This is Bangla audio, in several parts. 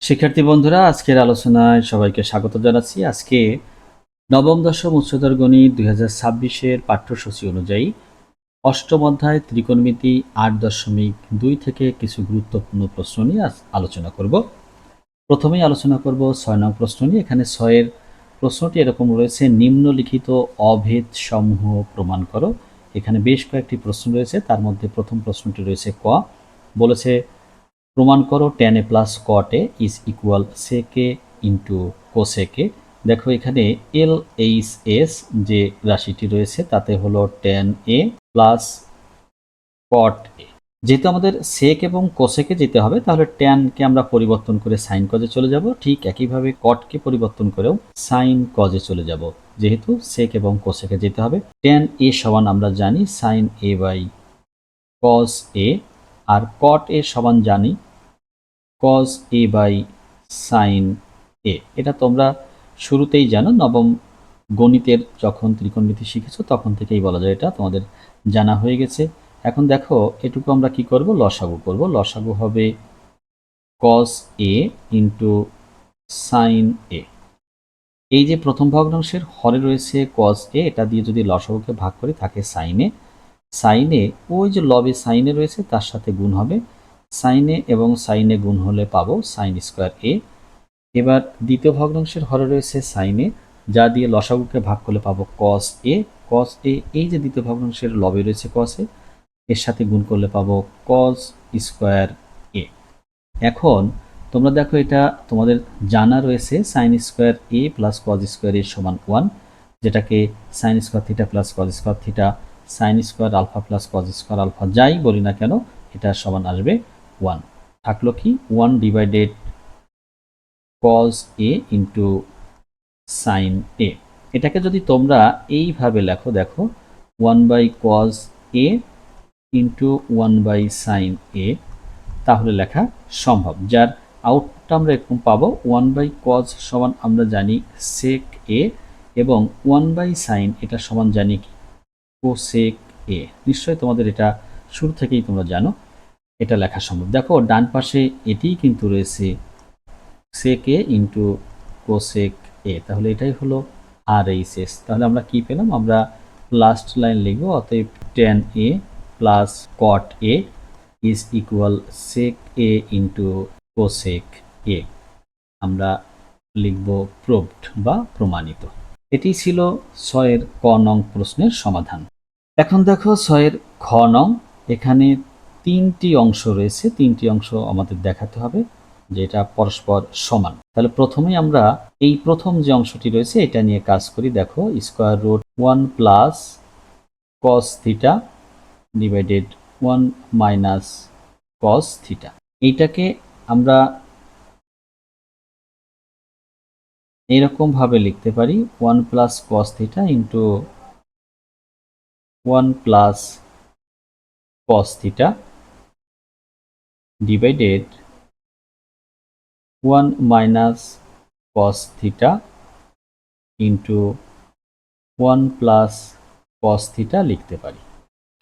শিক্ষার্থী বন্ধুরা, আজকের আলোচনায় সবাইকে স্বাগত জানাচ্ছি। আজকে নবম দশম উচ্চতর গণিত 2026-এর পাঠ্যসূচি অনুযায়ী অষ্টম অধ্যায় ত্রিকোণমিতি 8.2 থেকে কিছু গুরুত্বপূর্ণ প্রশ্ন নিয়ে আলোচনা করব। প্রথমেই আলোচনা করব 6 নং প্রশ্ন নিয়ে। এখানে 6-এর প্রশ্নটি এরকম রয়েছে, নিম্নলিখিত অভেদ সমূহ প্রমাণ করো। এখানে বেশ কয়েকটি প্রশ্ন রয়েছে, তার মধ্যে প্রথম প্রশ্নটি রয়েছে ক, বলেছে প্রমাণ করো tan a plus cot a is equal sec a into cosec a। দেখো এখানে LHS যে রাশিটি রয়েছে তাতে হলো tan a plus cot a। যেহেতু আমাদের sec এবং cosec এ যেতে হবে, তাহলে tan কে আমরা পরিবর্তন করে sin cos এ চলে যাব। ঠিক একইভাবে cot কে পরিবর্তন করেও sin cos এ চলে যাব। যেহেতু sec এবং cosec এ যেতে হবে, tan a সমান আমরা জানি sin a by cos a, আর cot a সমান জানি cos a by sin a। এটা তোমরা শুরুতেই জানো, নবম গণিতের যখন ত্রিকোণমিতি শিখেছো তখন থেকেই বলা যায়, এটা তোমাদের জানা হয়ে গেছে। এখন দেখো এটুকু আমরা কি করব, লসাগু করব। লসাগু হবে cos a into sin a। এই যে প্রথম ভগ্নাংশের হরে রয়েছে cos a, এটা দিয়ে যদি লসাগুকে ভাগ করি থাকে sin a। sin a ওই যে লবে sin a রয়েছে তার সাথে গুণ হবে, sin a এবং sin a গুণ হলে পাবো sin স্কোয়ার a। এবার দ্বিতীয় ভগ্নাংশের হরে রয়েছে sin a, যা দিয়ে লসাগুকে ভাগ করলে পাবো cos a। cos a এই যে দ্বিতীয় ভগ্নাংশের লবে রয়েছে cos a, এর সাথে গুণ করলে পাবো cos স্কোয়ার a। এখন তোমরা দেখো এটা তোমাদের জানা রয়েছে sin square a plus cos square a সমান 1, যেটাকে sin square theta plus cos square theta, sin square alpha plus cos square alpha যাই বলি না কেন এটা সমান আসবে 1। থাকলো কি 1 divided cos a into sin a। এটাকে যদি তোমরা এইভাবে লেখো, দেখো 1 by cos a into 1 by sin a, তাহলে লেখা সম্ভব, যার আউটপুটটা আমরা এরকম পাবো 1 বাই cos সমান আমরা জানি sec a, এবং 1 বাই sin এটা সমান জানি কি cosec a। নিশ্চয়ই তোমাদের এটা শুরু থেকেই তোমরা জানো, এটা লেখা সম্ভব। দেখো ডান পাশে এটিই কিন্তু রয়েছে sec a into cosec a, তাহলে এটাই হলো RHS। তাহলে আমরা কি পেলাম, আমরা লাস্ট লাইন লিখবো, অতএব tan a plus cot a is equal sec a into cosec a। আমরা লিখব প্রুভড বা প্রমাণিত। এটি ছিল 6-এর ক নং প্রশ্নের সমাধান। এখন দেখো 6-এর খ নং। এখানে 3টি অংশ রয়েছে, 3টি অংশ আমাদের দেখাতে হবে যেটা পরস্পর সমান। তাহলে প্রথমেই আমরা এই প্রথম যে অংশটি রয়েছে এটা নিয়ে কাজ করি। দেখো square root 1 plus cos theta divided 1 minus cos theta. এইটাকে আমরা এইরকম ভাবে লিখতে পারি 1 plus cos theta into 1 plus cos theta divided 1 minus cos theta into 1 plus cos theta লিখতে পারি।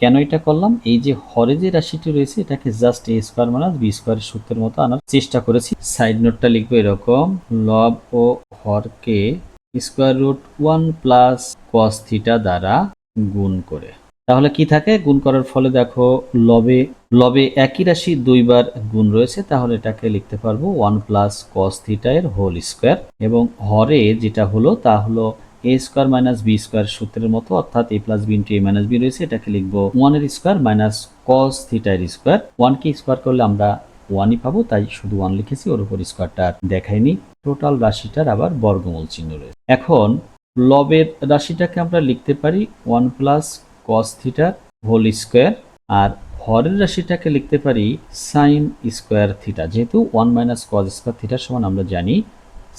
কেন এটা করলাম, এই যে হরে যে রাশিটি রয়েছে এটাকে just a square minus b স্কোয়ারের সূত্রের মতো আনার চেষ্টা করেছি। সাইড নোটটা লিখবো এরকম, লব ও হরকে square root 1 plus cos theta দ্বারা গুণ করে। তাহলে কি থাকে, গুণ করার ফলে দেখো লবে লবে একই রাশি দুইবার গুণ রয়েছে, তাহলে এটাকে লিখতে পারবো 1 প্লাস cos থিটা এর হোল স্কোয়ার, এবং হরে যেটা হলো তা হলো a square minus b square সূত্রের মতো, অর্থাৎ a plus b into a minus b রয়েছে, এটাকে লিখবো 1 এর স্কোয়ার মাইনাস cos থিটা এর স্কোয়ার। 1 কে স্কোয়ার করলে আমরা 1ই পাবো, তাই শুধু 1 লিখেছি, ওর উপর স্কোয়ারটা দেখাইনি। টোটাল রাশিটার আবার বর্গমূল চিহ্ন রয়েছে। এখন লবের রাশিটাকে আমরা লিখতে পারি 1 plus cos theta whole square, আর হরের রাশিটাকে লিখতে পারি সাইন স্কোয়ার থিটা। যেহেতু 1 মাইনাস cos স্কোয়ার থিটা সমান আমরা জানি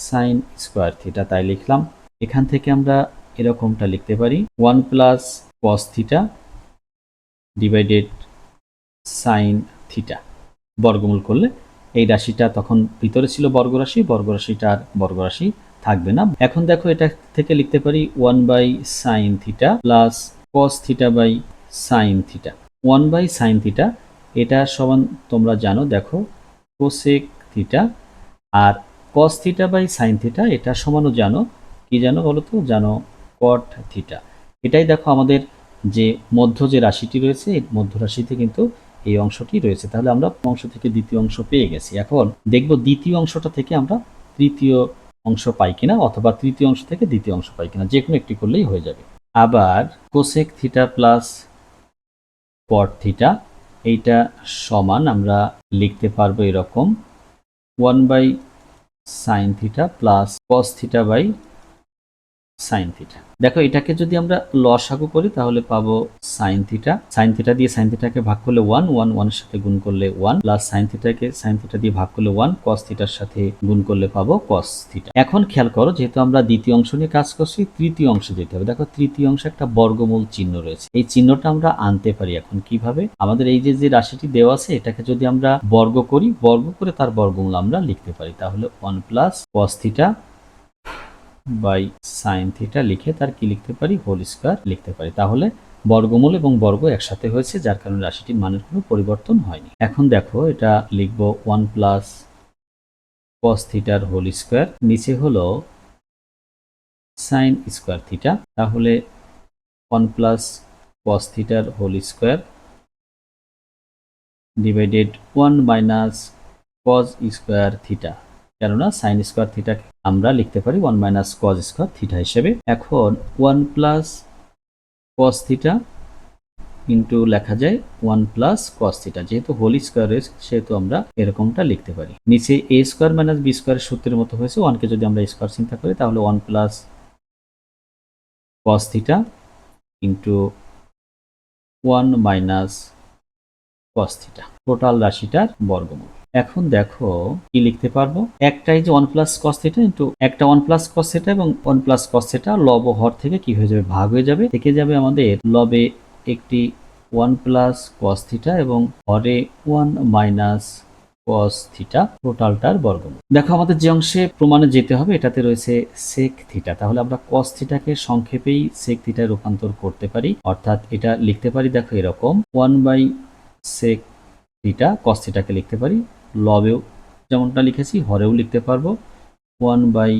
সাইন স্কোয়ার থিটা, তাই লিখলাম। এখান থেকে আমরা এরকমটা লিখতে পারি 1 plus cos theta divided sine theta. বর্গমূল করলে এই রাশিটা তখন ভিতরে ছিল বর্গরাশি, বর্গরাশিটা আর বর্গরাশি থাকবে না। এখন দেখো এটা থেকে লিখতে পারি 1 by sine theta plus cos theta by sine theta. 1 by sine theta এটা সমান তোমরা জানো, দেখো কোসেক থিটা আর cos theta by sine theta এটা সমানও জানো, কি জানো বলো তো, জানো কট থিটা। এটাই দেখো আমাদের যে মধ্য যে রাশিটি রয়েছে, এই মধ্য রাশিতে কিন্তু এই অংশটি রয়েছে। তাহলে আমরা অংশ থেকে দ্বিতীয় অংশ পেয়ে গেছি। এখন দেখব দ্বিতীয় অংশটা থেকে আমরা তৃতীয় অংশ পাই কিনা, অথবা তৃতীয় অংশ থেকে দ্বিতীয় অংশ পাই কিনা, যে কোনো একটি করলেই হয়ে যাবে। আবার cosec theta plus cot theta এইটা সমান আমরা লিখতে পারবো এরকম 1/sin theta plus cos theta by sine theta. দেখো এটাকে যদি আমরা লসাগু করি তাহলে পাবো সাইন থিটা, সাইন থিটা দিয়ে সাইন থিটাকে ভাগ করলে 1, 1 1 এর সাথে গুণ করলে 1, প্লাস সাইন থিটাকে সাইন থিটা দিয়ে ভাগ করলে 1, কস থিটার সাথে গুণ করলে পাবো কস থিটা। এখন খেয়াল করো, যেহেতু আমরা দ্বিতীয় অংশ নিয়ে কাজ করছি, তৃতীয় অংশে যেতে হবে। দেখো তৃতীয় অংশে একটা বর্গমূল চিহ্ন রয়েছে, এই চিহ্নটা আমরা আনতে পারি। এখন কিভাবে? আমাদের এই যে রাশিটি দেওয়া আছে এটাকে যদি আমরা বর্গ করি, বর্গ করে তার বর্গমূল আমরা লিখতে পারি। তাহলে 1 plus cos theta by sine theta লিখে তার কি লিখতে পারি, হোল স্কয়ার লিখতে পারি। তাহলে বর্গমূল এবং বর্গ একসাথে হয়েছে, যার কারণে রাশিটির মানের কোনো পরিবর্তন হয়নি। এখন দেখো এটা লিখবো 1 প্লাস কস থিটার হোল স্কয়ার, নিচে হলো সাইন স্কয়ার থিটা। তাহলে 1 প্লাস কস থিটার whole square divided 1 minus cos square theta, কেননা সাইন স্কয়ার থিটা আমরা লিখতে পারি 1 মাইনাস কজ স্কয়ার থিটা হিসেবে। এখন 1 প্লাস কস থিটা ইন্টু লেখা যায় 1 প্লাস কস থিটা, যেহেতু হোল স্কয়ার রয়েছে সেহেতু আমরা এরকমটা লিখতে পারি। নিচে এ স্কয়ার মাইনাস বি স্কয়ারের সূত্রের মতো হয়েছে, 1 কে যদি আমরা স্কয়ার চিন্তা করি তাহলে 1 plus cos theta into 1 minus cos theta, total রাশিটার বর্গমূল। এখন দেখো কি লিখতে পারবো, একটাই যে 1 প্লাস কস থিটা ইন্টু একটা 1 প্লাস কস থিটা এবং 1 প্লাস কস থিটা লব ও হর থেকে কি হয়ে যাবে, ভাগ হয়ে যাবে। থেকে যাবে আমাদের লবে একটি 1 প্লাস কস থিটা এবং হরে 1 মাইনাস কস থিটা, টোটালটার বর্গমূল। দেখো আমাদের যে অংশে প্রমাণে যেতে হবে এটাতে রয়েছে সেক থিটা, তাহলে আমরা কস থিটাকে সংক্ষেপেই সেক থিটায় রূপান্তর করতে পারি। অর্থাৎ এটা লিখতে পারি দেখো এরকম 1 বাই সেক থিটা, কস থিটাকে লিখতে পারি লবেও যেমনটা লিখেছি, হরেও লিখতে পারবো 1 বাই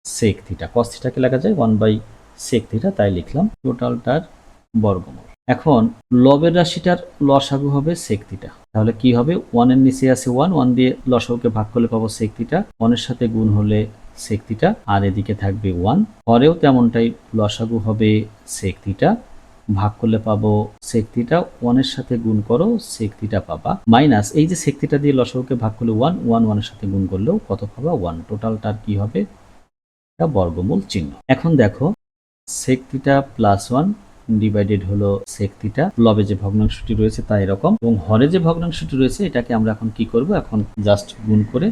সেক থিটা। কস থিটাকে লেখা যায় 1 বাই সেক থিটা, তাই লিখলাম টোটালটার বর্গমূল। এখন লবের রাশিটার লসাগু হবে সেক থিটা, তাহলে কি হবে, 1 এর নিচে আছে 1, 1 দিয়ে লসাগুকে ভাগ করলে পাবো সেক থিটা, 1 এর সাথে গুণ হলে সেক থিটা, আর এদিকে থাকবে 1। হরেও তেমনটাই, লসাগু হবে সেক থিটা, ভাগ করলে পাবো সেক থিটা, 1 এর সাথে গুণ করো সেক থিটা পাবা, মাইনাস এই যে সেক থিটা দিয়ে লসাগুকে ভাগ করলে 1, 1 1 এর সাথে গুণ করলেও কত পাবা, 1। টোটালটার কি হবে, এটা বর্গমূল চিহ্ন। এখন দেখো সেক থিটা প্লাস 1 ডিভাইডেড হলো সেক থিটা, লবে যে ভগ্নাংশটি রয়েছে তা এরকম, এবং হরে যে ভগ্নাংশটি রয়েছে এটাকে আমরা এখন কি করব, এখন জাস্ট গুণ করে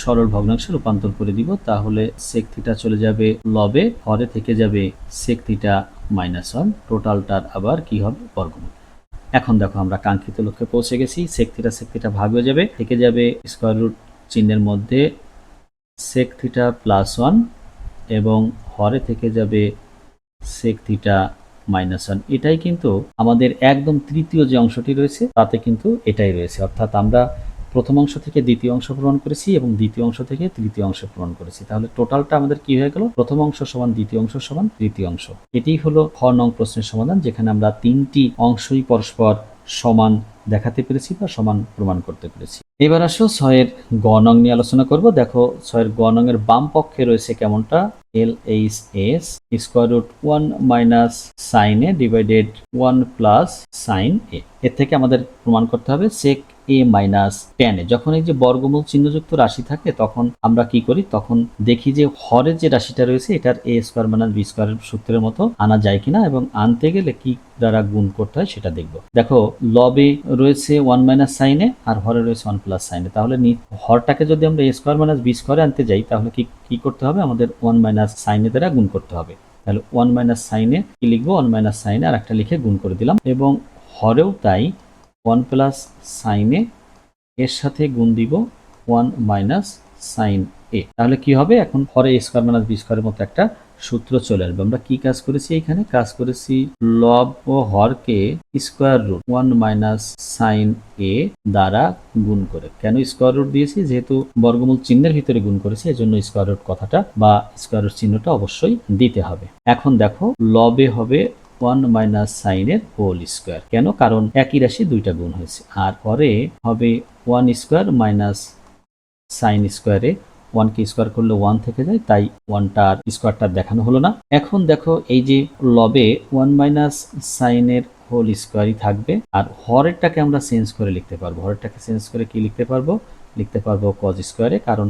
সরল ভগ্নাংশে রূপান্তর করে দিব। তাহলে সেক থিটা চলে যাবে লবে, হরে থেকে যাবে সেক থিটা মাইনাস 1, টোটালটার আবার কি হবে, বর্গমূল। এখন দেখো আমরা কাঙ্ক্ষিত লক্ষ্যে পৌঁছে গেছি। সেক থিটা ভাগ হয়ে যাবে, থেকে যাবে স্কয়ার রুট চিহ্নের মধ্যে সেক থিটা প্লাস 1 এবং হরে থেকে যাবে সেক থিটা মাইনাস 1। এটাই কিন্তু আমাদের একদম তৃতীয় যে অংশটি রয়েছে তাতে কিন্তু এটাই রয়েছে। অর্থাৎ আমরা প্রথম অংশ থেকে দ্বিতীয় অংশ পূরণ করেছি এবং দ্বিতীয় অংশ থেকে তৃতীয় অংশ পূরণ করেছি। তাহলে টোটালটা আমাদের কি হয়ে গেল, প্রথম অংশ সমান দ্বিতীয় অংশ সমান তৃতীয় অংশ। এটি হলো খ নং প্রশ্নের সমাধান, যেখানে আমরা তিনটি অংশই পরস্পর সমান দেখাতে পেরেছি বা সমান প্রমাণ করতে পেরেছি। এবার আসো 6 এর গ নং নিয়ে আলোচনা করব। দেখো 6 এর গ নং এর বাম পক্ষে রয়েছে কেমনটা, LHS square root 1 minus sine A divided 1 plus sine A. এর থেকে আমাদের প্রমাণ করতে হবে সেক এ মাইনাস ট্যান এ। যখন এই যে বর্গমূল চিহ্নযুক্ত রাশি থাকে তখন আমরা কি করি, তখন দেখি যে হরের যে রাশিটা রয়েছে এটার এ স্কয়ার মাইনাস বি স্কয়ারের সূত্রের মতো আনা যায় কিনা, এবং আনতে গেলে কি দ্বারা গুণ করতে হয় সেটা দেখব। দেখো লবে রয়েছে 1 মাইনাস সাইন এ আর হরে রয়েছে 1 প্লাস সাইন এ, তাহলে হরটাকে যদি আমরা এ স্কয়ার মাইনাস বি স্কয়ারে আনতে যাই তাহলে কি করতে হবে, আমাদের 1 মাইনাস সাইন এ দ্বারা গুণ করতে হবে। তাহলে 1 মাইনাস সাইন এ কি লিখবো, 1 মাইনাস সাইন এ আর একটা লিখে গুণ করে দিলাম, এবং হরেও তাই 1 প্লাস সাইন এ এর সাথে গুণ দিব 1 মাইনাস সাইন এ। তাহলে কি হবে, এখন হরে এ স্কয়ার মাইনাস বি স্কয়ারের মতো একটা সূত্র চলে আসবে। আমরা কি কাজ করেছি, এখানে কাজ করেছি লব ও হরকে স্কোয়ার রুট 1 মাইনাস সাইন এ দ্বারা গুণ করে। কেন স্কোয়ার রুট দিয়েছি, যেহেতু বর্গমূল চিহ্নের ভিতরে গুণ করেছি, এজন্য স্কোয়ার রুট কথাটা বা স্কোয়ার রুট চিহ্নটা অবশ্যই দিতে হবে। এখন দেখো লবে হবে 1 মাইনাস সাইনের হোল স্কোয়ার। কেন, কারণ একই রাশি দুইটা গুণ হয়েছে। আর পরে হবে 1 স্কোয়ার মাইনাস সাইন স্কোয়ারে 1 কে স্কোয়ার করলে 1 থেকে যায়, তাই 1টার স্কোয়ারটা দেখানো হলো না। এখন দেখো এই যে লবে 1 মাইনাস সাইনের হোল স্কোয়ারই থাকবে, আর হরেরটাকে আমরা চেঞ্জ করে লিখতে পারবো। হরেরটাকে চেঞ্জ করে কি লিখতে পারবো, লিখতে পারবো কজ স্কোয়ারে, কারণ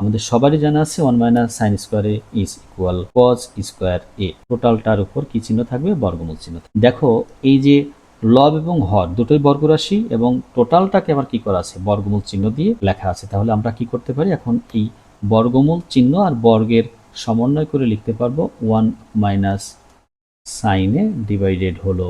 আমাদের সবারই জানা আছে 1 মাইনাস সাইন স্কোয়ারে ইজ ইকুয়াল কজ স্কোয়ার এ। টোটালটার উপর কি চিহ্ন থাকবে, বর্গমূল চিহ্ন। দেখো এই যে লব এবং হর দুটোই বর্গরাশি এবং টোটালটাকে আবার কি করা আছে, বর্গমূল চিহ্ন দিয়ে লেখা আছে। তাহলে আমরা কি করতে পারি, এখন এই বর্গমূল চিহ্ন আর বর্গের সমন্বয় করে লিখতে পারবো 1 মাইনাস সাইনে ডিভাইডেড হলো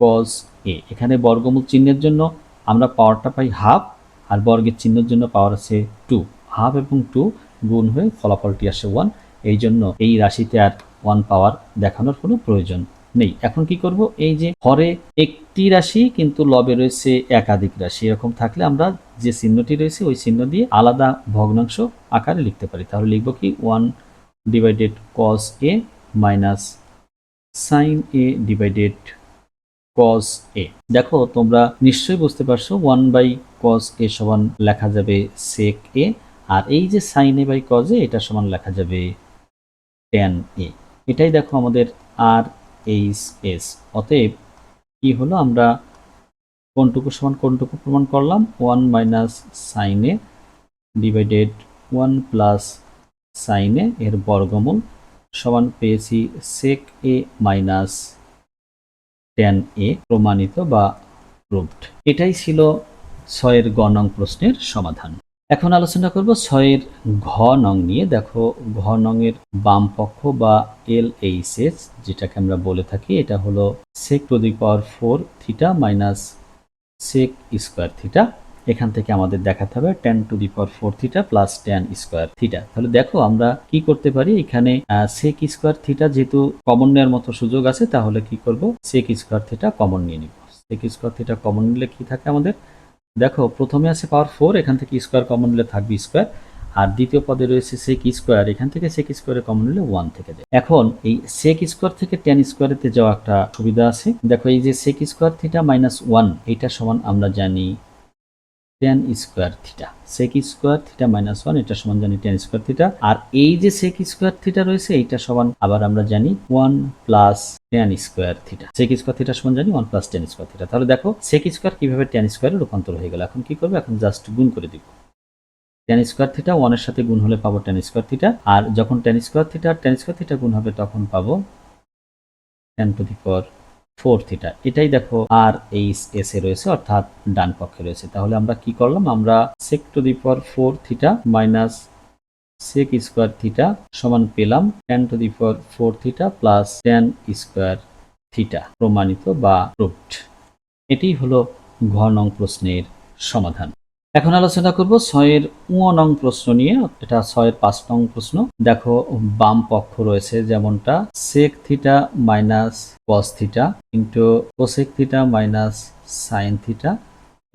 কজ এ। এখানে বর্গমূল চিহ্নের জন্য আমরা পাওয়ারটা পাই হাফ, আর বর্গের চিহ্নের জন্য পাওয়ার আছে 2। হাফ এবং 2 গুণ হয়ে ফলাফলটি আসে 1। এই জন্য এই রাশিতে আর 1 পাওয়ার দেখানোর কোনো প্রয়োজন নেই। এখন কি করব, এই যে হরে একটি রাশি কিন্তু লবে রয়েছে একাধিক রাশি, এরকম থাকলে আমরা যে চিহ্নটি রয়েছে ওই চিহ্ন দিয়ে আলাদা ভগ্নাংশ আকারে লিখতে পারি। তাহলে লিখব কি 1 divided cause A minus sine A divided cause এ। দেখো তোমরা নিশ্চয়ই বুঝতে পারছো 1 বাই কজ এ সমান লেখা যাবে সেক এ, আর এই যে sine A by cos A এটা সমান লেখা যাবে ট্যান এ। এটাই দেখো আমাদের আর এইচ এস। অতএব কি হলো, আমরা কোনটুকু সমান কোনটুকু প্রমাণ করলাম, 1 minus sine A divided 1 plus sine A এর বর্গমূল সমান পেয়েছি সেক এ মাইনাস ট্যান এ, প্রমাণিত বা প্রুভড। এটাই ছিল 6 গ নং প্রশ্নের সমাধান। এখন আলোচনা করব 6 ঘ নং নিয়ে। দেখো ঘ নং এর বাম পক্ষ বা LHS যেটাকে আমরা বলে থাকি, এটা হলো sec two the power 4 theta minus sec square theta. এখান থেকে আমাদের দেখাতে হবে tan two the power 4 theta plus tan square theta. তাহলে দেখো আমরা কি করতে পারি, এখানে sec স্কোয়ার থিটা যেহেতু কমন নেওয়ার মতো সুযোগ আছে, তাহলে কি করব, sec স্কোয়ার থিটা কমন নিয়ে নিব। sec স্কোয়ার থিটা কমন নিলে কি থাকে আমাদের, দেখো প্রথমে আছে পাওয়ার 4, এখান থেকে স্কোয়ার কমন নিলে থাকবে স্কোয়ার, আর দ্বিতীয় পদে রয়েছে সেক স্কোয়ার, এখান থেকে সেক স্কোয়ারে কমন নিলে 1 থেকে যায়। এখন এই সেক স্কোয়ার থেকে ট্যান স্কোয়ারেতে যাওয়া একটা সুবিধা আছে। দেখো এই যে সেক স্কোয়ার থিটা মাইনাস 1 এটা সমান আমরা জানি tan square theta. Sec square theta minus 1 এটা সমান জানি ট্যান স্কোয়ার থিটা, আর এই যে সেক স্কোয়ার থিটা রয়েছে এইটা সমান আবার আমরা জানি 1 plus tan square theta. Sec square theta সমান জানি 1 প্লাস ট্যান স্কোয়ার থিটা। তাহলে দেখো সেক স্কোয়ার কিভাবে ট্যান স্কোয়ারে রূপান্তর হয়ে গেল। এখন কি করবো, এখন জাস্ট গুণ করে দিব। ট্যান স্কোয়ার থিটা 1 এর সাথে গুণ হলে পাবো ট্যান স্কোয়ার থিটা, আর যখন ট্যান স্কোয়ার থিটা আর ট্যান স্কোয়ার থিটা গুণ হবে তখন পাবো tan to the power 4 theta. এটাই দেখো আর এইচ এস এ রয়েছে, অর্থাৎ ডান পক্ষে রয়েছে। তাহলে আমরা কি করলাম, আমরা sec to the power 4 theta minus sec square theta সমান পেলাম tan to the power 4 theta plus tan square theta, প্রমাণিত বা প্রুভড। এটি হলো ঘ নং প্রশ্নের সমাধান। এখন আলোচনা করব 6 নং প্রশ্ন নিয়ে। এটা 5 নং প্রশ্ন। দেখো বাম পক্ষ রয়েছে যেমনটা sec theta minus cos theta into cosec theta minus sine theta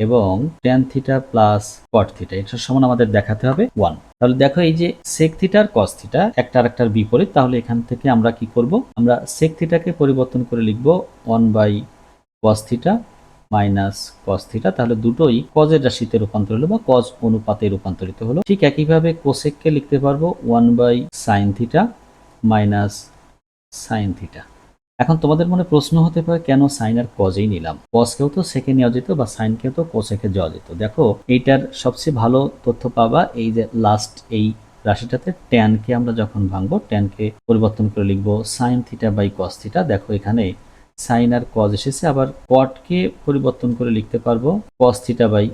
এবং tan theta plus cot theta, এটার সমান আমাদের দেখাতে হবে 1। তাহলে দেখো এই যে সেক থিটা আর কস থিটা একটা আরেকটার বিপরীত, তাহলে এখান থেকে আমরা কি করব, আমরা সেক থিটাকে পরিবর্তন করে লিখব 1 by cos theta minus cos theta. তাহলে দুটোই কজের রাশিতে রূপান্তর হলো বা কজ অনুপাতে রূপান্তরিত হলো। ঠিক একইভাবে কোসেককে লিখতে পারবো 1 by sine theta minus sine theta. এখন তোমাদের মনে প্রশ্ন হতে পারে কেন সাইন আর কজেই নিলাম, কজকেও তো সেকে নেওয়া যেত বা সাইনকেও তো কোসেকে যাওয়া যেত। দেখো এইটার সবচেয়ে ভালো তথ্য পাবা এই যে লাস্ট এই রাশিটাতে ট্যানকে আমরা যখন ভাঙবো, ট্যানকে পরিবর্তন করে লিখবো sine theta by cos theta. দেখো এখানে সাইন আর কজ এসেছে, আবার কটকে পরিবর্তন করে লিখতে পারবো cos theta by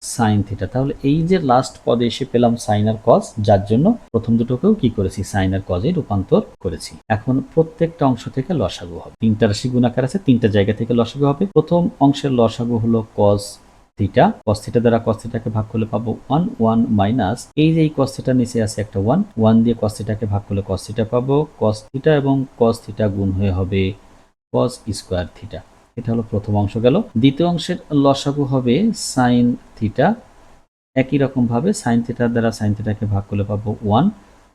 sine theta. তাহলে এই যে লাস্ট পদে এসে পেলাম সাইন আর কজ, যার জন্য প্রথম দুটোকেও কি করেছি, সাইন আর কজে রূপান্তর করেছি। এখন প্রত্যেকটা অংশ থেকে লসাগু হবে। 3টা রাশি গুণাকার আছে, 3টা জায়গা থেকে লসাগু হবে। প্রথম অংশের লসাগু হলো কজ থিটা। কস থিটা দ্বারা কস থিটাকে ভাগ করলে পাবো 1 1 মাইনাস এই যে এই কস থিটার নিচে আছে একটা 1 1 দিয়ে কস থিটাকে ভাগ করলে কস থিটা পাবো। কস থিটা এবং কস থিটা গুণ হয়ে হবে কস স্কোয়ার থিটা। এটা হলো প্রথম অংশ গেল। দ্বিতীয় অংশের লসাগু হবে সাইন থিটা। একই রকম ভাবে সাইন থিটার দ্বারা সাইন থিটাকে ভাগ করলে পাবো 1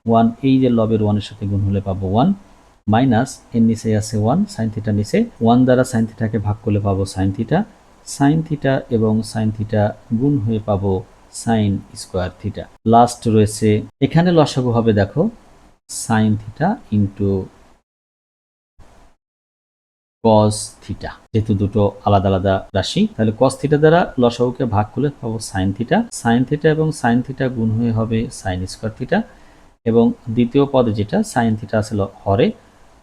1 এই যে লবের 1 এর সাথে গুণ হলে পাবো 1 মাইনাস এর নিচে আছে 1 সাইন থিটা নিচে 1 দ্বারা সাইন থিটাকে ভাগ করলে পাবো সাইন থিটা এবং সাইন থিটা গুণ হয়ে পাবো সাইন স্কোয়ার থিটা। লাস্ট রয়েছে এখানে লসাগু হবে দেখো sign theta into cos theta. যেহেতু দুটো আলাদা আলাদা রাশি, তাহলে কস থিটা দ্বারা লসাগুকে ভাগ করলে পাবো সাইন থিটা এবং সাইন থিটা গুণ হয়ে হবে সাইন স্কোয়ার থিটা। এবং দ্বিতীয় পদে যেটা সাইন থিটা আছে হরে,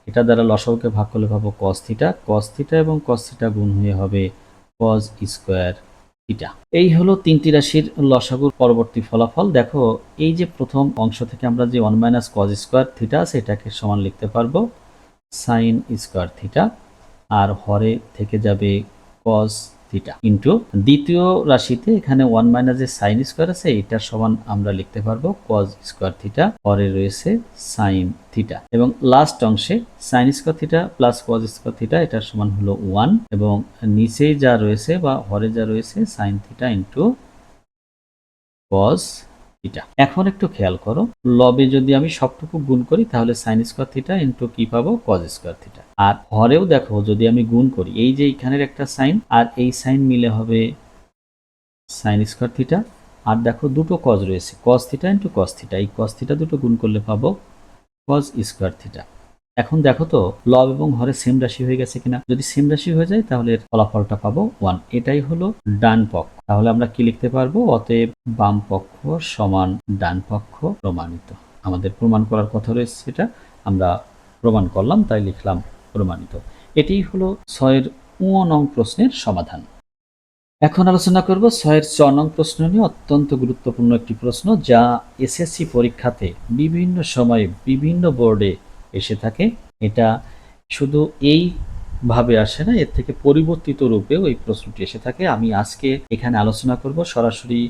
এটা দ্বারা লসাগুকে ভাগ করলে পাবো কস থিটা এবং কস থিটা গুণ হয়ে হবে কস স্কোয়ার থিটা। এই হলো তিনটি রাশির লসাগুর পরবর্তী ফলাফল। দেখো এই যে প্রথম অংশ থেকে আমরা যে 1 মাইনাস কস স্কোয়ার থিটা আছে এটাকে সমান লিখতে পারবো সাইন স্কোয়ার থিটা, আর হরে থেকে যাবে কস থিটা ইন্টু দ্বিতীয় রাশিতে এখানে 1 মাইনাস যে সাইন স্কোয়ার আছে এটার সমান আমরা লিখতে পারবো কস স্কোয়ার থিটা, হরে রয়েছে সাইন থিটা। এবং লাস্ট অংশে sine square theta plus cos square theta এটার সমান হলো 1 এবং নিচে যা রয়েছে বা হরে যা রয়েছে sign theta into cos theta. এখন একটু খেয়াল করো, লবে যদি আমি সবটুকু গুণ করি তাহলে সাইন স্কোয়ার থিটা ইন্টু কি পাবো কস স্কোয়ার থিটা। আর হরেও দেখো যদি আমি গুণ করি এই যে এখানের একটা সাইন আর এই সাইন মিলে হবে সাইন স্কোয়ার থিটা। আর দেখো দুটো কজ রয়েছে cos theta into cos theta, এই কস থিটা দুটো গুণ করলে পাবো কস স্কোয়ার থিটা। এখন দেখো তো লব এবং হরে সেম রাশি হয়ে গেছে কিনা, যদি সেম রাশি হয়ে যায় তাহলে এর ফলাফলটা পাবো 1। এটাই হলো ডান পক্ষ। তাহলে আমরা কি লিখতে পারবো, অতএব বাম পক্ষ সমান ডান পক্ষ প্রমাণিত। আমাদের প্রমাণ করার কথা রয়েছে, সেটা আমরা প্রমাণ করলাম, তাই লিখলাম প্রমাণিত। এটি হলো 6-এর নং প্রশ্নের সমাধান। এখন আলোচনা করব 6-এর 4 নং প্রশ্ন নিয়ে। অত্যন্ত গুরুত্বপূর্ণ একটি প্রশ্ন যা এসএসসি পরীক্ষাতে বিভিন্ন সময়ে বিভিন্ন বোর্ডে এসে থাকে। এটা শুধু এইভাবে আসে না, এর থেকে পরিবর্তিত রূপেও এই প্রশ্নটি এসে থাকে। আমি আজকে এখানে আলোচনা করব সরাসরি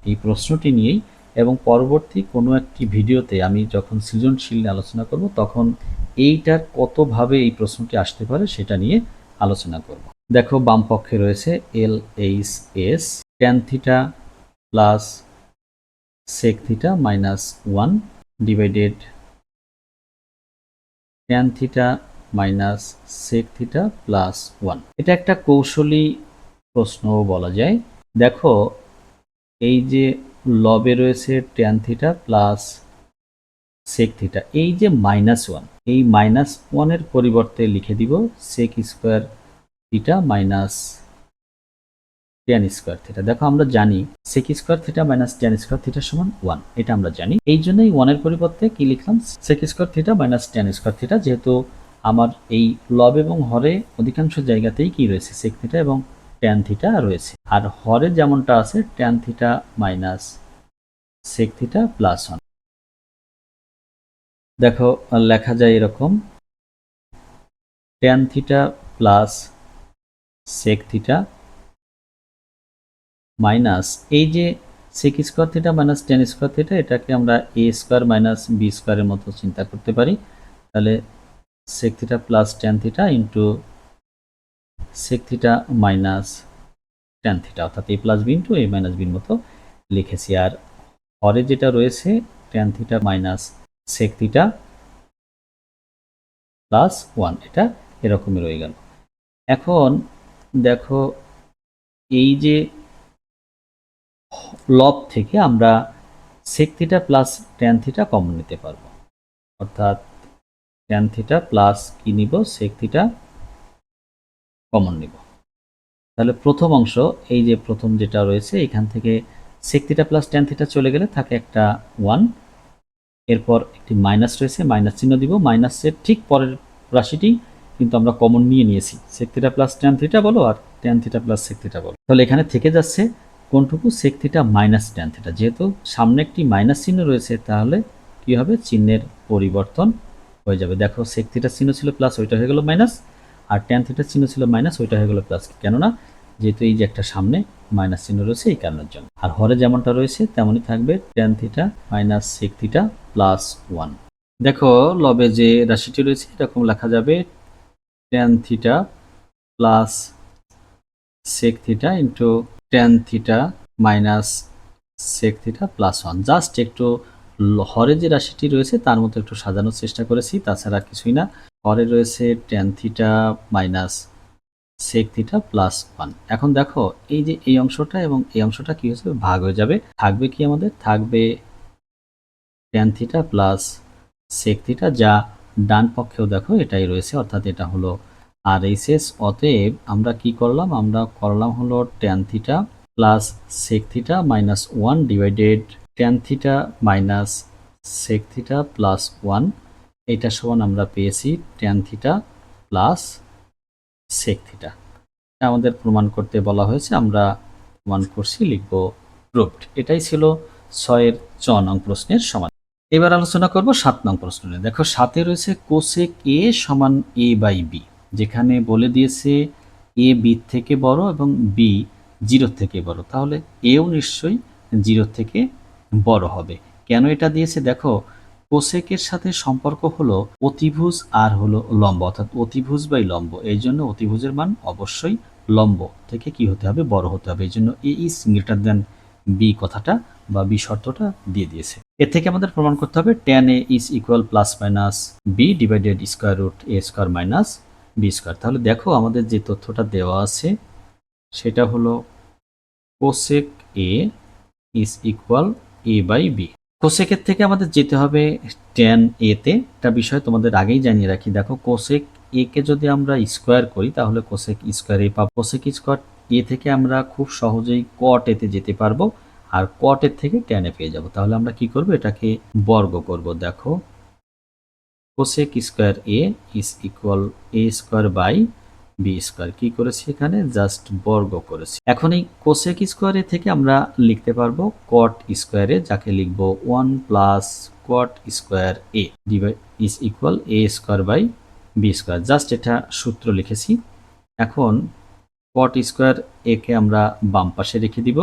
এই প্রশ্নটি নিয়েই, এবং পরবর্তী কোনো একটি ভিডিওতে আমি যখন সৃজনশীল নিয়ে আলোচনা করব তখন এইটার কতভাবে এই প্রশ্নটি আসতে পারে সেটা নিয়ে আলোচনা করব। দেখো বাম পক্ষে রয়েছে L H S tan theta plus sec theta minus 1 divided tan theta minus sec theta plus 1। এটা একটা কৌশলী প্রশ্ন বলা যায়। দেখো এই যে লবে রয়েছে tan theta plus sec theta, এই যে -1, এই -1 এর পরিবর্তে লিখে দিব sec square theta minus tan square theta. দেখো আমরা জানি sec square theta minus tan square theta সমান 1, এটা আমরা জানি। এই জন্যই 1 এর পরিবর্তে কি লিখলাম sec square theta minus tan square theta, যেহেতু আমার এই লব এবং হরে অধিকাংশ জায়গাতেই কি রয়েছে সেক থিটা এবং ট্যান থিটা রয়েছে। আর হরে যেমনটা আছে tan theta minus sec theta plus 1। দেখো লেখা যায় এরকম tan theta plus sec theta minus এই যে sec square theta minus tan square theta, এটাকে আমরা এ স্কোয়ার মাইনাস বি স্কোয়ারের মতো চিন্তা করতে পারি। তাহলে sec theta plus tan theta into sec theta minus tan theta, অর্থাৎ A plus B into A minus বির মতো লিখেছি। আর হরে যেটা রয়েছে tan theta minus sec theta plus 1, এটা এরকমই রয়ে গেল। এখন দেখো এই যে লব থেকে আমরা sec theta plus tan theta common নিতে পারবো, অর্থাৎ ট্যান থিটা প্লাস কি নিব সেক থিটা কমন নিব। তাহলে প্রথম অংশ এই যে প্রথম যেটা রয়েছে এখান থেকে sec theta plus tan theta চলে গেলে থাকে একটা 1, এরপর একটি মাইনাস রয়েছে, মাইনাস চিহ্ন দিব। মাইনাসের ঠিক পরের রাশিটি কিন্তু আমরা কমন নিয়ে নিয়েছি, sec theta plus tan theta বলো আর tan theta plus sec theta বলো। তাহলে এখানে থেকে যাচ্ছে কোনটুকু sec theta minus tan theta, যেহেতু সামনে একটি মাইনাস চিহ্ন রয়েছে তাহলে কি হবে চিহ্নের পরিবর্তন হয়ে যাবে। দেখো সেক থিটার চিহ্ন ছিল প্লাস, ওইটা হয়ে গেল মাইনাস, আর ট্যান থিটার চিহ্ন ছিল মাইনাস, ওইটা হয়ে গেল প্লাস। কেননা যেহেতু এই যে একটা সামনে মাইনাস চিহ্ন রয়েছে এই কারণের জন্য। আর হরে যেমনটা রয়েছে তেমনই থাকবে tan theta minus sec theta plus 1। দেখো লবে যে রাশিটি রয়েছে এরকম লেখা যাবে tan theta plus sec theta into tan theta minus sec theta plus 1। Just একটু হরে যে রাশিটি রয়েছে তার মতো একটু সাজানোর চেষ্টা করেছি, তাছাড়া কিছুই না। হরে রয়েছে tan theta minus sec theta plus 1। এখন দেখো এই যে এই অংশটা এবং এই অংশটা কি হয়েছে, ভাগ হয়ে যাবে। থাকবে কি আমাদের, থাকবে tan theta plus sec theta, যা ডান পক্ষেও দেখো এটাই রয়েছে, অর্থাৎ এটা হলো আর এইচ এস। অতএব আমরা কি করলাম, আমরা করলাম হলো tan theta plus sec theta minus 1 divided tan theta minus sec theta plus 1। এটা সমান আমরা পেয়েছি tan theta plus sec theta. আমাদের প্রমাণ করতে বলা হয়েছে, আমরা প্রমাণ করছি, লিখব প্রুভড। এটাই ছিল 6-এর 6 নং প্রশ্নের সমাধান। এবার আলোচনা করব 7 নং প্রশ্ন নিয়ে। দেখো 7-এ রয়েছে কোসেক এ সমান এ বাই বি, যেখানে বলে দিয়েছে এ বি থেকে বড় এবং বি 0 থেকে বড়, তাহলে এও নিশ্চয়ই 0 থেকে বড় হবে। কেন এটা দিয়েছে দেখো, কোসেকের সাথে সম্পর্ক হলো অতিভুজ আর হলো লম্ব, অর্থাৎ অতিভুজ বাই লম্ব। এই জন্য অতিভুজের মান অবশ্যই লম্ব থেকে কি হতে হবে, বড় হতে হবে। এই জন্য এ ইজ গ্রেটার দ্যান বি কথাটা বা বি শর্তটা দিয়ে দিয়েছে। এর থেকে আমাদের প্রমাণ করতে হবে tan A is equal plus minus B divided square root A square minus B square. তাহলে দেখো আমাদের যে তথ্যটা দেওয়া আছে সেটা হলো cosec A is equal A by B. কোসেকের থেকে আমাদের যেতে হবে ট্যান এ তে। একটা বিষয় তোমাদের আগেই জানিয়ে রাখি, দেখো কোসেক এ কে যদি আমরা স্কোয়ার করি তাহলে কোসেক স্কোয়ার এ পাবো। কোসেক স্কোয়ার এ থেকে আমরা খুব সহজেই কট এতে যেতে পারবো, আর কট এর থেকে ট্যান এ পেয়ে যাবো। তাহলে আমরা কি করব, এটাকে বর্গ করব। দেখো cosec square A is equal A square by B square. কি করেছি এখানে, জাস্ট বর্গ করেছি। এখন এই কোসেক স্কোয়ারে থেকে আমরা লিখতে পারবো কট স্কোয়ারে, যাকে লিখবো 1 plus cot square A divide is equal A square by B square. Just এটা সূত্র লিখেছি। এখন কট স্কোয়ার এ কে আমরা বাম পাশে রেখে দিব,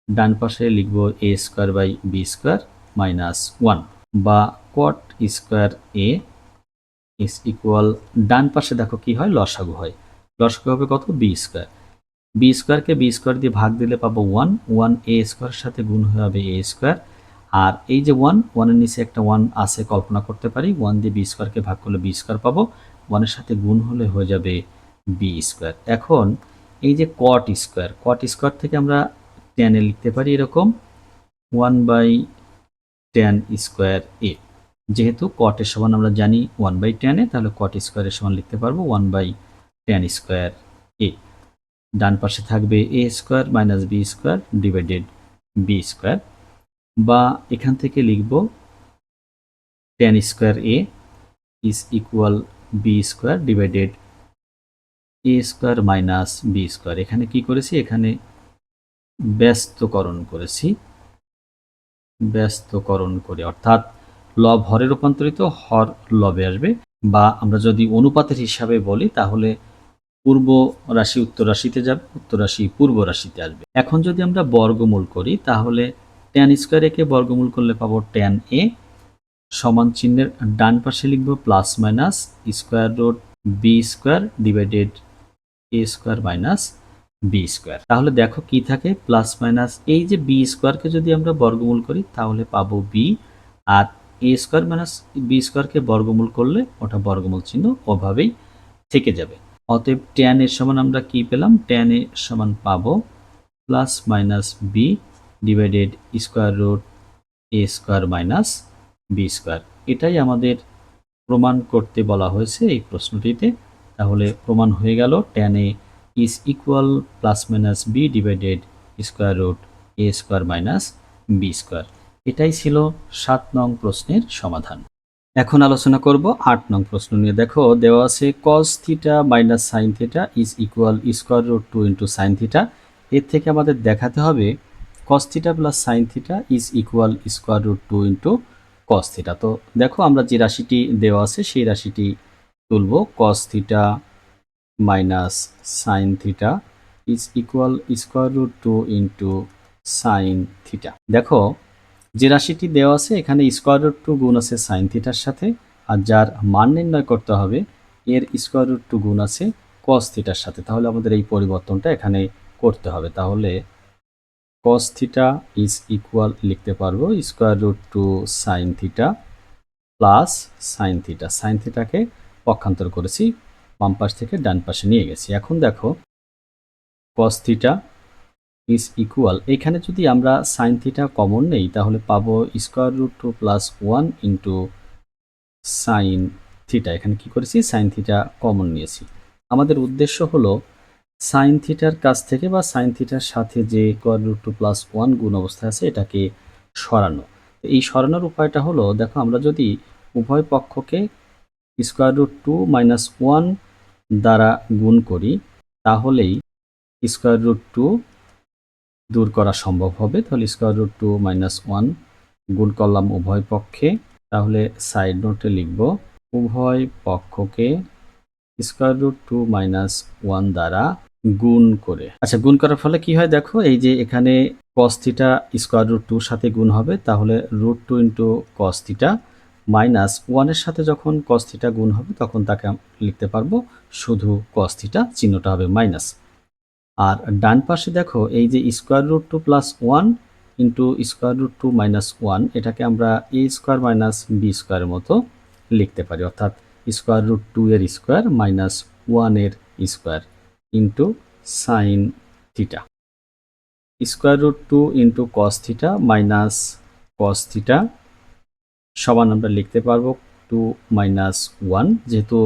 ডান পাশে লিখব A square by B square minus 1, বা cot square A is equal, ডান পাশে দেখো কি হয়, লসাগু হয়। লসাগু হবে কত, বি স্কোয়ার। বি স্কোয়ারকে বি স্কোয়ার দিয়ে ভাগ দিলে পাবো 1, 1 এ স্কোয়ারের সাথে গুণ হয়ে হবে এ স্কোয়ার। আর এই যে 1, 1-এর নিচে একটা 1 আছে, কল্পনা করতে পারি 1 দিয়ে বি স্কোয়ারকে ভাগ করলে বি স্কোয়ার পাবো, 1-এর সাথে গুণ হলে হয়ে যাবে বি স্কোয়ার। এখন এই যে কট স্কোয়ার, কট স্কোয়ার থেকে আমরা ট্যান এ লিখতে পারি এরকম 1 বাই ট্যান স্কোয়ার এ। যেহেতু কট এর সমান আমরা জানি 1 বাই ট্যান এ, তাহলে কট স্কোয়ারের সমান লিখতে পারবো 1 বাই ট্যান স্কোয়ার এ। ডান পাশে থাকবে A square minus B square divided B square, বা এখান থেকে লিখব tan square A is equal B square divided A square minus B square. এখানে কি করেছি, এখানে ব্যস্তকরণ করেছি, ব্যস্তকরণ করে, অর্থাৎ লব হরে রূপান্তরিত, হর লবে আসবে। বা আমরা যদি অনুপাতের হিসাবে বলি তাহলে পূর্ব রাশি উত্তর রাশিতে যাবে, উত্তর রাশি পূর্ব রাশিতে আসবে। এখন যদি আমরা বর্গমূল করি তাহলে ট্যান স্কোয়ার একে বর্গমূল করলে পাবো ট্যান এ সমান চিহ্নের ডান পাশে লিখব plus minus square root B square divided A square minus B square. তাহলে দেখো কি থাকে, প্লাস মাইনাস, এই যে বি স্কোয়ারকে যদি আমরা বর্গমূল করি তাহলে পাবো বি, আর এ স্কোয়ার মাইনাস বি স্কোয়ারকে বর্গমূল করলে ওটা বর্গমূল চিহ্ন ওভাবেই থেকে যাবে। অতএব ট্যান এর সমান আমরা কি পেলাম, ট্যান এ সমান পাবো plus minus B divided square root A square minus B square. এটাই আমাদের প্রমাণ করতে বলা হয়েছে এই প্রশ্নটিতে। তাহলে প্রমাণ হয়ে গেল tan A is equal plus minus B divided square root A square minus B square. এটাই ছিল 7 নং প্রশ্নের সমাধান। এখন আলোচনা করব 8 নং প্রশ্ন নিয়ে। দেখো দেওয়া আছে cos theta minus sine theta is equal square root 2 into sine theta. এর থেকে আমাদের দেখাতে হবে cos theta plus sine theta is equal square root 2 into cos theta. তো দেখো আমরা যে রাশিটি দেওয়া আছে সেই রাশিটি তুলব, cos theta minus sine theta is equal square root 2 into sine theta. দেখো যে রাশিটি দেওয়া আছে এখানে স্কোয়ার রুট 2 গুণ আছে সাইন থিটার সাথে, আর যার মান নির্ণয় করতে হবে এর স্কোয়ার রুট 2 গুণ আছে কস থিটার সাথে। তাহলে আমাদের এই পরিবর্তনটা এখানে করতে হবে। তাহলে কস থিটা ইজ ইকুয়াল লিখতে পারবো square root 2 sine theta plus sine theta. Sine থিটাকে পক্ষান্তর করেছি, বাম পাশ থেকে ডান পাশে নিয়ে গেছি। এখন দেখো কস থিটা ইজ ইকুয়াল, এখানে যদি আমরা সাইন থিটা কমন নেই তাহলে পাবো square root 2 plus 1 into sine theta. এখানে কি করেছি, সাইন থিটা কমন নিয়েছি। আমাদের উদ্দেশ্য হলো সাইন থিটার কাছ থেকে বা সাইন থিটার সাথে যে স্কোয়ার রুট 2 প্লাস 1 গুণ অবস্থায় আছে এটাকে সরানো। এই সরানোর উপায়টা হলো, দেখো আমরা যদি উভয় পক্ষকে স্কোয়ার রুট 2 মাইনাস 1 দ্বারা গুণ করি তাহলেই স্কোয়ার রুট 2 দূর করা সম্ভব হবে। তাহলে স্কোয়ার রুট 2 মাইনাস 1 গুণ করলাম উভয় পক্ষে। তাহলে সাইড নোটে লিখব উভয় পক্ষকে স্কোয়ার রুট 2 মাইনাস 1 দ্বারা গুণ করে। আচ্ছা, গুণ করার ফলে কি হয় দেখো, এই যে এখানে কস থিটা স্কোয়ার রুট 2 সাথে গুণ হবে, তাহলে root 2 into cos theta minus 1 এর সাথে যখন কস থিটা গুণ হবে তখন তাকে লিখতে পারবো শুধু কস থিটা, চিহ্নটা হবে মাইনাস। আর ডান পাশে দেখো এই যে square root 2 plus 1 into square root 2 minus 1, এটাকে আমরা এ স্কোয়ার মাইনাস বি স্কোয়ারের মতো লিখতে পারি, অর্থাৎ স্কোয়ার রুট 2 এর স্কোয়ার মাইনাস 1 এর square into sine theta. Square root 2 into cos theta minus cos theta সমান আমরা লিখতে পারবো 2 মাইনাস 1, যেহেতু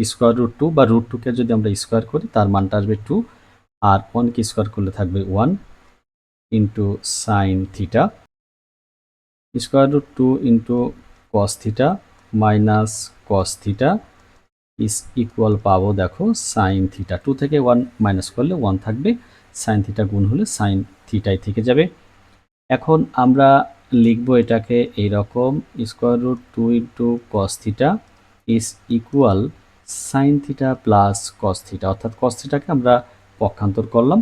স্কোয়ার রুট 2 বা রুট 2 কে যদি আমরা স্কোয়ার করি তার মানটা আসবে 2, আর 1 কে স্কোয়ার করলে থাকবে 1 into sine theta. Square root 2 into cos theta minus cos theta is equal পাবো দেখো সাইন থিটা। 2 থেকে 1 মাইনাস করলে 1 থাকবে, সাইন থিটা গুণ হলে সাইন থিটাই থেকে যাবে। এখন আমরা লিখব এটাকে এইরকম, square root 2 into cos theta is equal sine theta plus cos theta, অর্থাৎ কস থিটাকে আমরা পক্ষান্তর করলাম।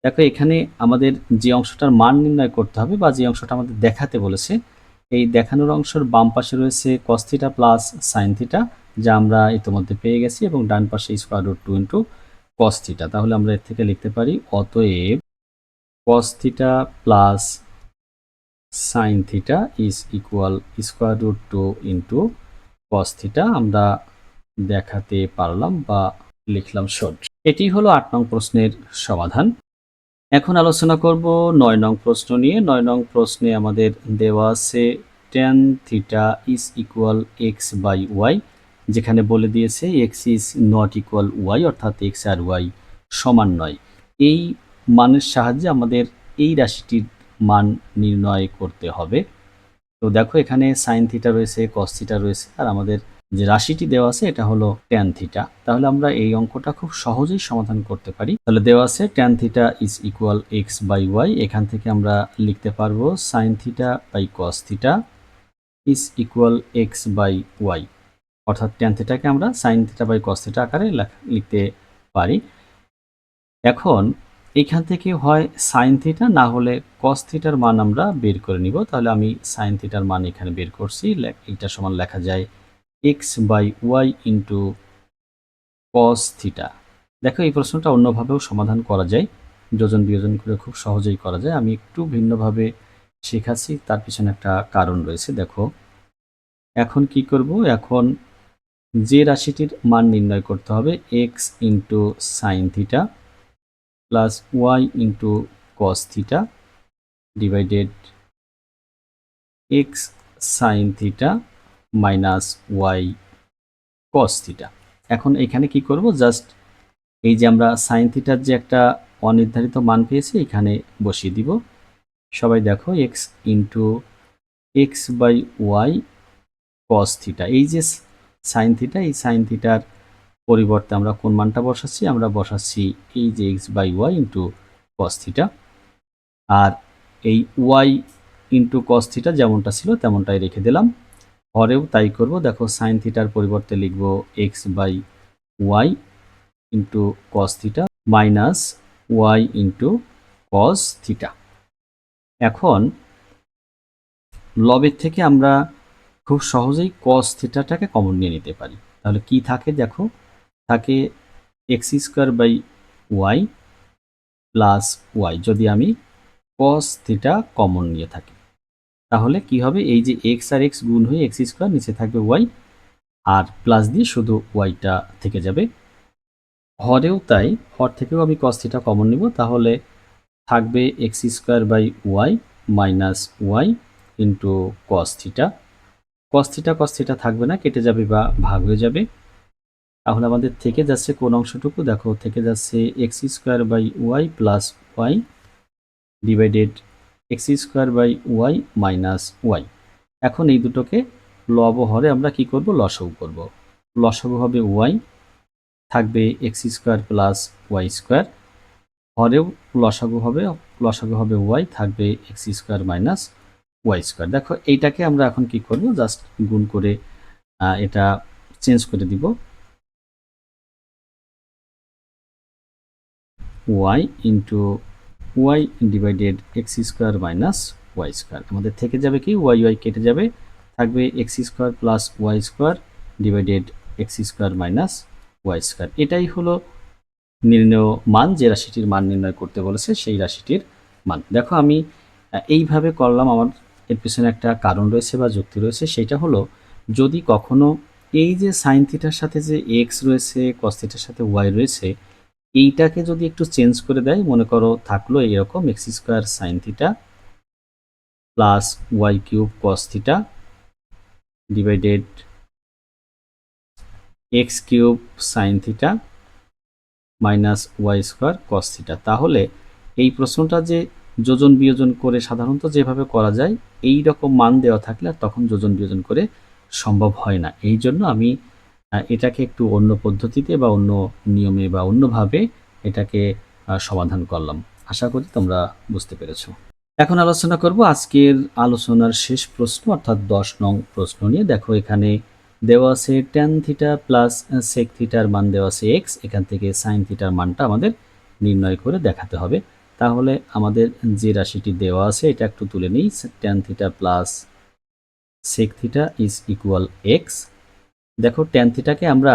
দেখো এখানে আমাদের যে অংশটার মান নির্ণয় করতে হবে বা যে অংশটা আমাদের দেখাতে বলেছে, এই দেখানোর অংশের বাম পাশে রয়েছে cos theta plus sine theta, যা আমরা ইতিমধ্যে পেয়ে গেছি, এবং ডান পাশে square root 2 into cos theta. তাহলে আমরা এর থেকে লিখতে পারি অতএব cos theta plus sine theta is equal square root 2 into cos theta. আমরা দেখাতে পারলাম বা লিখলাম শর্ট। এটি হলো 8 নং প্রশ্নের সমাধান। এখন আলোচনা করব 9 নং প্রশ্ন নিয়ে। 9 নং প্রশ্নে আমাদের দেওয়া আছে tan theta is equal X by Y, যেখানে বলে দিয়েছে X is not equal Y, অর্থাৎ এক্স আর ওয়াই সমান নয়। এই মানের সাহায্যে আমাদের এই রাশিটির মান নির্ণয় করতে হবে। তো দেখো এখানে সাইন থিটা রয়েছে, কস থিটা রয়েছে, আর আমাদের যে রাশিটি দেওয়া আছে এটা হলো ট্যান থিটা। তাহলে আমরা এই অঙ্কটা খুব সহজেই সমাধান করতে পারি। তাহলে দেওয়া আছে tan theta is equal X by Y, এখান থেকে আমরা লিখতে পারবো sine theta by cos theta is equal X by Y, অর্থাৎ ট্যান থিটাকে আমরা sine theta by cos theta আকারে লিখতে পারি। এখন এখান থেকে হয় সাইন থিটা না হলে কস থিটার মান আমরা বের করে নিব। তাহলে আমি সাইন থিটার মান এখানে বের করছি, এটা সমান লেখা যায় X by Y into cos theta. দেখো এই প্রশ্নটা অন্যভাবেও সমাধান করা যায়, যোজন বিয়োজন করে খুব সহজেই করা যায়। আমি একটু ভিন্নভাবে শেখাচ্ছি, তার পিছনে একটা কারণ রয়েছে। দেখো এখন কি করব, এখন যে রাশিটির মান নির্ণয় করতে হবে X into sine theta plus Y into cos theta divided X sine theta minus Y cos theta. এখন এখানে কি করব, জাস্ট এই যে আমরা সাইন থিটার যে একটা অনির্ধারিত মান পেয়েছি এখানে বসিয়ে দিব। সবাই দেখো X into X by Y cos theta, এই যে সাইন থিটা, এই সাইন থিটার পরিবর্তে আমরা কোন মানটা বসাচ্ছি, আমরা বসাচ্ছি এই যে X by Y into cos theta, আর এই ওয়াই ইন্টু কস থিটা যেমনটা ছিল তেমনটাই রেখে দিলাম। পরেও তাই করব, দেখো সাইন থিটার পরিবর্তে লিখব X by Y into cos theta minus Y into cos theta. এখন লবের থেকে আমরা খুব সহজেই কস থিটাটাকে কমন নিয়ে নিতে পারি। তাহলে কি থাকে দেখো, থাকে X square by Y plus Y. যদি আমি কস থিটা কমন নিয়ে থাকি তাহলে কি হবে, এই যে এক্স আর এক্স গুণ হয়ে এক্স স্কোয়ার, নিচে থাকবে ওয়াই, আর প্লাস দিয়ে শুধু ওয়াইটা থেকে যাবে। হরেও তাই, হর থেকেও আমি কস থিটা কমন নিব, তাহলে থাকবে X square by Y minus Y into cos theta. Cos theta থাকবে না, কেটে যাবে বা ভাগ হয়ে যাবে। তাহলে আমাদের থেকে যাচ্ছে কোন অংশটুকু, দেখো থেকে যাচ্ছে X square by Y plus Y divided X square by Y minus Y. এখন এই দুটোকে লব হরে আমরা কি করব, লসাগু করব। লসাগু হবে ওয়াই, থাকবে X square plus Y square, হরেও লসাগু হবে ওয়াই, থাকবে X square minus Y square. দেখো এইটাকে আমরা এখন কি করব, জাস্ট গুণ করে এটা চেঞ্জ করে দিব, Y into Y divided X square minus Y square. আমাদের থেকে যাবে কি, ওয়াই ওয়াই কেটে যাবে, থাকবে X square plus Y square divided X square minus Y square. এটাই হলো নির্ণেয় মান, যে রাশিটির মান নির্ণয় করতে বলেছে সেই রাশিটির মান। দেখো আমি এইভাবে করলাম, আমার এর পিছনে একটা কারণ রয়েছে বা যুক্তি রয়েছে। সেইটা হলো, যদি কখনো এই যে সাইন থিটার সাথে যে এক্স রয়েছে, কস থিটার সাথে ওয়াই রয়েছে, এইটাকে যদি একটু চেঞ্জ করে দেয়, মনে করো থাকলো এরকম X square sine theta plus Y cube cos theta divided X cube sine theta minus Y square cos theta. তাহলে এই প্রশ্নটা যে যোজন বিয়োজন করে সাধারণত যেভাবে করা যায়, এই রকম মান দেওয়া থাকলে আর তখন যোজন বিয়োজন করে সম্ভব হয় না। এই জন্য আমি এটাকে একটু অন্য পদ্ধতিতে বা অন্য নিয়মে বা অন্যভাবে এটাকে সমাধান করলাম। আশা করি তোমরা বুঝতে পেরেছো। এখন আলোচনা করব আজকের আলোচনার শেষ প্রশ্ন, অর্থাৎ 10 নং প্রশ্ন নিয়ে। দেখো এখানে দেওয়া আছে ট্যান থিটা প্লাস সেক থিটার মান দেওয়া আছে এক্স, এখান থেকে সাইন থিটার মানটা আমাদের নির্ণয় করে দেখাতে হবে। তাহলে আমাদের যে রাশিটি দেওয়া আছে এটা একটু তুলে নিই, tan theta plus sec theta is equal X. দেখো ট্যান থিটাকে আমরা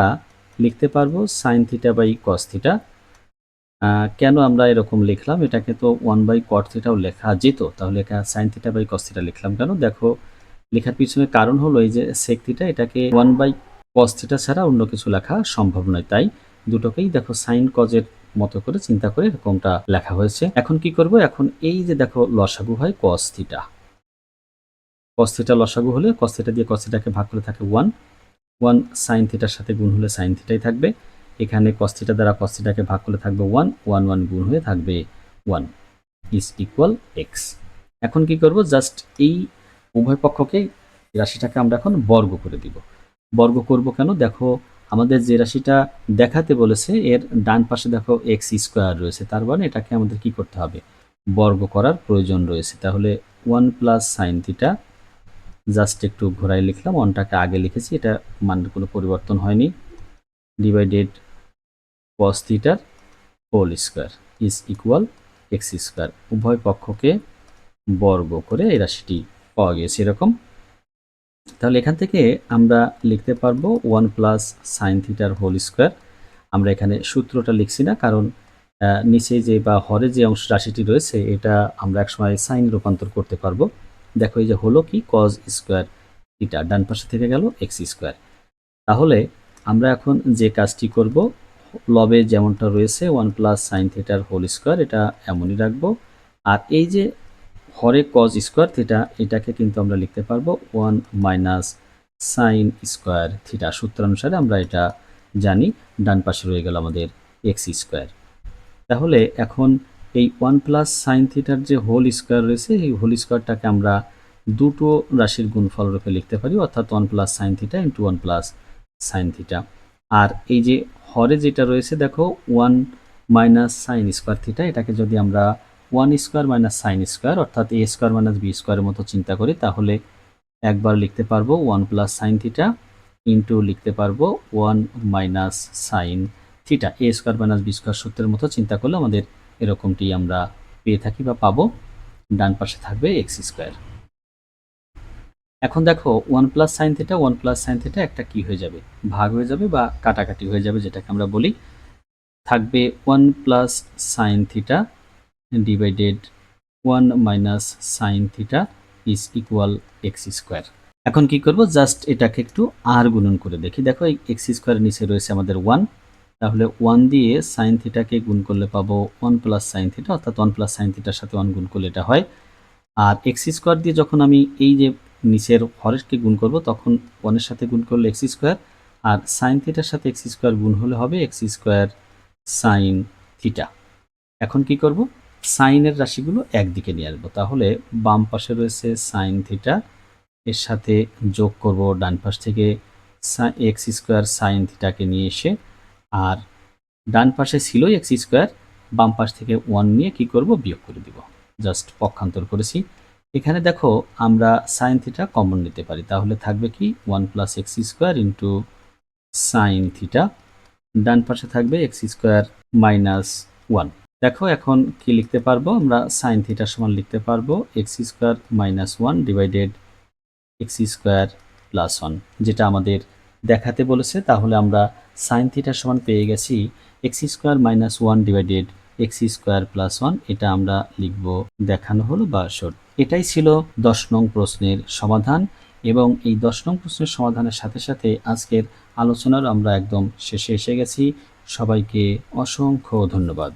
লিখতে পারবো sine theta by cos theta. কেন আমরা এরকম লিখলাম, এটাকে তো 1/cot থিটাও লেখা যেত, তাহলে এখানে sine theta by cos theta লিখলাম কেন? দেখো লেখার পিছনে কারণ হলো এই যে সেক থিটা, এটাকে 1/cos থিটা ছাড়া অন্য কিছু লেখা সম্ভব নয়, তাই দুটোকেই দেখো সাইন কজের মতো করে চিন্তা করে এরকমটা লেখা হয়েছে। এখন কি করব, এখন এই যে দেখো লসাগু হয় কস থিটা, কস থিটা লসাগু হলে কস থিটা দিয়ে কস থিটাকে ভাগ করে থাকে 1, 1 সাইন থিটার সাথে গুণ হলে সাইন থিটাই থাকবে। এখানে কস থিটা দ্বারা কস থিটাকে ভাগ করলে থাকবে 1, 1 1 গুণ হয়ে থাকবে 1 ইজ ইকুয়াল এক্স। এখন কি করব, জাস্ট এই উভয় পক্ষকে রাশিটাকে আমরা এখন বর্গ করে দিব। বর্গ করব কেন, দেখো আমাদের যে রাশিটা দেখাতে বলেছে এর ডান পাশে দেখো এক্স স্কোয়ার রয়েছে, তার মানে এটাকে আমাদের কি করতে হবে, বর্গ করার প্রয়োজন রয়েছে। তাহলে 1 প্লাস সাইন থিটা, জাস্ট একটু ঘোরাই লিখলাম, ওয়ানটাকে আগে লিখেছি, এটা মানের কোনো পরিবর্তন হয়নি, ডিভাইডেড কস থিটার whole square is equal X square. উভয় পক্ষকে বর্গ করে এই রাশিটি পাওয়া গিয়েছে এরকম। তাহলে এখান থেকে আমরা লিখতে পারবো 1 প্লাস সাইন থিটার হোল স্কোয়ার। আমরা এখানে সূত্রটা লিখছি না, কারণ নিচে যে বা হরে যে অংশ রাশিটি রয়েছে এটা আমরা একসময় সাইন রূপান্তর করতে পারবো। দেখো এই যে হলো কি কজ স্কোয়ার থিটা, ডান পাশে থেকে গেল এক্স স্কোয়ার। তাহলে আমরা এখন যে কাজটি করব, লবে যেমনটা রয়েছে 1 প্লাস সাইন থিটার হোল স্কোয়ার, এটা এমনই রাখবো। আর এই যে হরে কজ স্কোয়ার থিটা, এটাকে কিন্তু আমরা লিখতে পারবো 1 মাইনাস সাইন স্কোয়ার থিটা। সূত্রানুসারে আমরা এটা জানি, ডান পাশে রয়ে গেল আমাদের এক্স স্কোয়ার। তাহলে এখন এই 1 প্লাস সাইন থিটার যে হোল স্কোয়ার রয়েছে, এই হোল স্কোয়ারটাকে আমরা দুটো রাশির গুণফল রূপে লিখতে পারি, অর্থাৎ 1 plus sine theta into 1 plus sine theta. আর এই যে হরে যেটা রয়েছে দেখো 1 মাইনাস সাইন স্কোয়ার থিটা, এটাকে যদি আমরা 1 স্কোয়ার মাইনাস সাইন স্কোয়ার অর্থাৎ এ স্কোয়ার মাইনাস বি স্কোয়ারের মতো চিন্তা করি, তাহলে একবার লিখতে পারবো 1 প্লাস সাইন থিটা ইন্টু লিখতে পারবো 1 মাইনাস সাইন থিটা। এ স্কোয়ার মাইনাস বি স্কোয়ার সূত্রের মতো চিন্তা করলে আমাদের এরকমটি আমরা পেয়ে থাকি বা পাবো। ডান পাশে থাকবে এক্স স্কোয়ার। এখন দেখো 1 plus sine theta 1 plus sine theta একটা কি হয়ে যাবে, ভাগ হয়ে যাবে বা কাটাকাটি হয়ে যাবে, যেটাকে আমরা বলি। থাকবে 1 plus sine theta divided 1 minus sine theta is equal X square. এখন কি করব, জাস্ট এটাকে একটু আর গুণন করে দেখি। দেখো এই এক্স স্কোয়ারের নিচে রয়েছে আমাদের 1, তাহলে 1 দিয়ে সাইন থিটাকে গুণ করলে পাবো 1 প্লাস সাইন থিটা, অর্থাৎ 1 প্লাস সাইন থিটার সাথে 1 গুণ করলে এটা হয়। আর এক্স স্কোয়ার দিয়ে যখন আমি এই যে নিচের হরেরকে গুণ করব, তখন 1-এর সাথে গুণ করলে এক্স স্কোয়ার, আর সাইন থিটার সাথে এক্স স্কোয়ার গুণ হলে হবে এক্স স্কোয়ার সাইন থিটা। এখন কি করব, সাইনের রাশিগুলো একদিকে নিয়ে আসবো। তাহলে বাম পাশে রয়েছে সাইন থিটা, এর সাথে যোগ করব ডান পাশ থেকে এক্স স্কোয়ার সাইন থিটাকে নিয়ে এসে, আর ডান পাশে ছিলই এক্স স্কোয়ার, বাম পাশ থেকে 1 নিয়ে কি করব, বিয়োগ করে দিব। জাস্ট পক্ষান্তর করেছি। এখানে দেখো আমরা সাইন থিটা কমন নিতে পারি, তাহলে থাকবে কি 1 plus X square into sine theta, ডান পাশে থাকবে এক্স স্কোয়ার মাইনাস 1। দেখো এখন কি লিখতে পারবো, আমরা সাইন থিটা সমান লিখতে পারবো x square minus 1 divided X square plus 1, যেটা আমাদের দেখাতে বলেছে। তাহলে আমরা সাইন থিটা সমান পেয়ে গেছি x square minus 1 divided X square plus 1, এটা আমরা লিখব, দেখানো হলো বা শর্ট। এটাই ছিল 10 নং প্রশ্নের সমাধান, এবং এই 10 নং প্রশ্নের সমাধানের সাথে সাথে আজকের আলোচনার আমরা একদম শেষে এসে গেছি। সবাইকে অসংখ্য ধন্যবাদ।